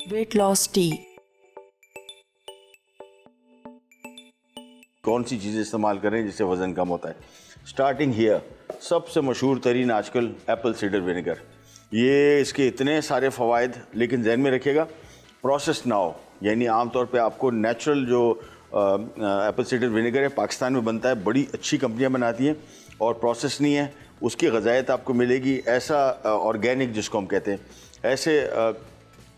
Wait loss T. कौन सी चीज़ें इस्तेमाल करें जिससे वज़न कम होता है। स्टार्टिंग हियर, सबसे मशहूर तरीन आजकल एप्पल सीडर विनेगर। ये इसके इतने सारे फ़वाइद, लेकिन ध्यान में रखिएगा प्रोसेस ना हो, यानी आमतौर पे आपको नेचुरल जो एप्पल सीडर विनेगर है पाकिस्तान में बनता है, बड़ी अच्छी कंपनियां बनाती हैं और प्रोसेस नहीं है, उसकी ग़िज़ायत आपको मिलेगी ऐसा ऑर्गेनिक जिसको हम कहते हैं, ऐसे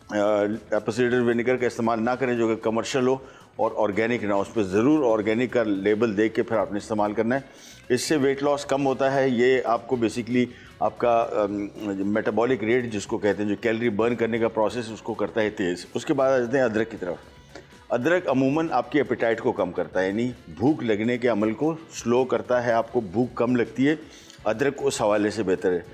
एप्पल सीडर विनेगर का इस्तेमाल ना करें जो कि कमर्शियल हो और ऑर्गेनिक ना हो। उस पर ज़रूर ऑर्गेनिक का लेबल देख के फिर आपने इस्तेमाल करना है। इससे वेट लॉस कम होता है। ये आपको बेसिकली आपका मेटाबॉलिक रेट जिसको कहते हैं, जो कैलोरी बर्न करने का प्रोसेस, उसको करता है तेज़। उसके बाद आ जाते हैं अदरक की तरफ। अदरक अमूमन आपकी एपेटाइट को कम करता है, यानी भूख लगने के अमल को स्लो करता है, आपको भूख कम लगती है। अदरक उस हवाले से बेहतर है।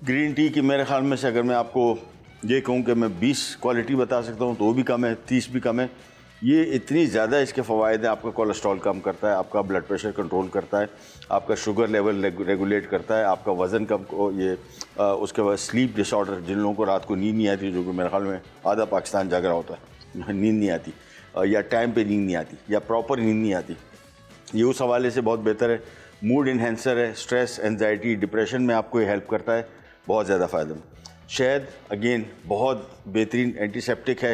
ग्रीन टी की मेरे ख्याल में से अगर मैं आपको ये कहूँ कि मैं 20 क्वालिटी बता सकता हूँ तो वो भी कम है, 30 भी कम है। ये इतनी ज़्यादा इसके फ़वाइद हैं। आपका कोलेस्ट्रॉल कम करता है, आपका ब्लड प्रेशर कंट्रोल करता है, आपका शुगर लेवल रेगुलेट करता है, आपका वज़न कम को ये उसके बाद स्लीप डिसऑर्डर, जिन लोगों को रात को नींद नहीं आती, जो कि मेरे ख्याल में आधा पाकिस्तान जाग रहा होता है, नींद नहीं आती या टाइम पे नींद नहीं आती या प्रॉपर नींद नहीं आती, ये उस हवाले से बहुत बेहतर है। मूड इन्हेंसर है, स्ट्रेस, एंजाइटी, डिप्रेशन में आपको ये हेल्प करता है, बहुत ज़्यादा फ़ायदेमंद। शहद अगेन बहुत बेहतरीन एंटीसेप्टिक है,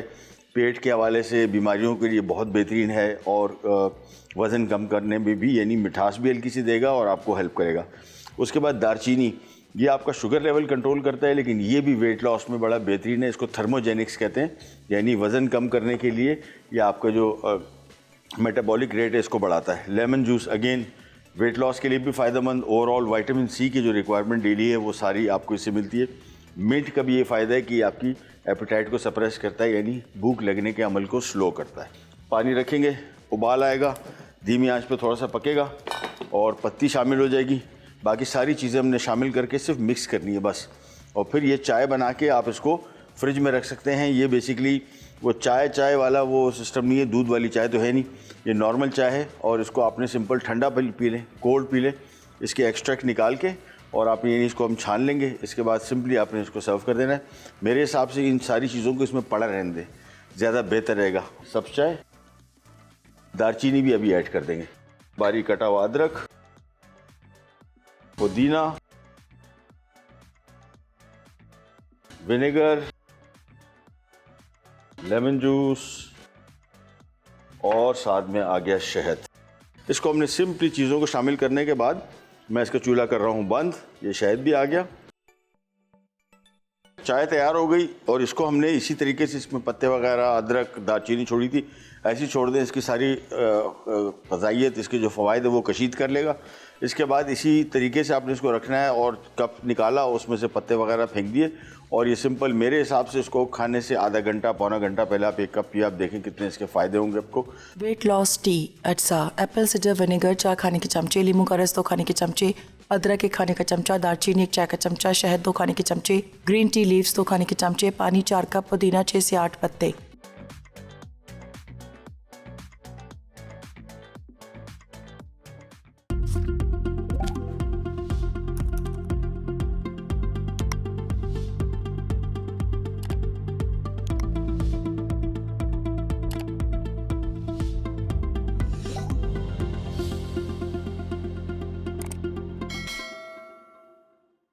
पेट के हवाले से बीमारियों के लिए बहुत बेहतरीन है और वज़न कम करने में भी, यानी मिठास भी हल्की सी देगा और आपको हेल्प करेगा। उसके बाद दारचीनी, ये आपका शुगर लेवल कंट्रोल करता है, लेकिन ये भी वेट लॉस में बड़ा बेहतरीन है। इसको थर्मोजेनिक्स कहते हैं, यानी वज़न कम करने के लिए ये आपका जो मेटाबॉलिक रेट है इसको बढ़ाता है। Lemon juice again weight loss के लिए भी फ़ायदेमंद। ओवरऑल विटामिन सी की जो रिक्वायरमेंट डेली है वो सारी आपको इससे मिलती है। मिंट का भी ये फ़ायदा है कि आपकी एपेटाइट को सप्रेस करता है, यानी भूख लगने के अमल को स्लो करता है। पानी रखेंगे, उबाल आएगा, धीमी आंच पे थोड़ा सा पकेगा और पत्ती शामिल हो जाएगी। बाकी सारी चीज़ें हमने शामिल करके सिर्फ मिक्स करनी है बस। और फिर ये चाय बना के आप इसको फ्रिज में रख सकते हैं। ये बेसिकली वो चाय वाला वो सिस्टम नहीं है, दूध वाली चाय तो है नहीं, ये नॉर्मल चाय है और इसको आपने सिंपल ठंडा पी लें, कोल्ड पी लें, इसके एक्सट्रैक्ट निकाल के और आप ये इसको हम छान लेंगे। इसके बाद सिंपली आपने इसको सर्व कर देना है। मेरे हिसाब से इन सारी चीज़ों को इसमें पड़ा रहने दें, ज़्यादा बेहतर रहेगा। सब चाय, दालचीनी भी अभी ऐड कर देंगे, बारीक कटा हुआ अदरक, पुदीना, विनेगर, लेमन जूस और साथ में आ गया शहद। इसको हमने सिंपली चीज़ों को शामिल करने के बाद मैं इसका चूल्हा कर रहा हूँ बंद। ये शहद भी आ गया, चाय तैयार हो गई और इसको हमने इसी तरीके से इसमें पत्ते वगैरह, अदरक, दालचीनी छोड़ी थी, ऐसी छोड़ दें। इसकी सारी ग़िज़ाइयत, इसके जो फ़वाइद है वो कशीद कर लेगा। इसके बाद इसी तरीके से आपने इसको रखना है और कप निकाला, उसमें से पत्ते वगैरह फेंक दिए और ये सिंपल मेरे हिसाब से इसको खाने से आधा घंटा पौना घंटा पहले आप एक कप पिए, आप देखें कितने इसके फ़ायदे होंगे आपको। वेट लॉस टी अटसा, एप्पल सीडर विनेगर 4 खाने के चमचे, नींबू का रस 2 खाने के चमचे, अदरक 1 खाने का चमचा, दालचीनी 1 चाय का चमचा, शहद 2 खाने के चमचे, ग्रीन टी लीव्स 2 खाने के चमचे, पानी 4 कप, पुदीना 6 से 8 पत्ते।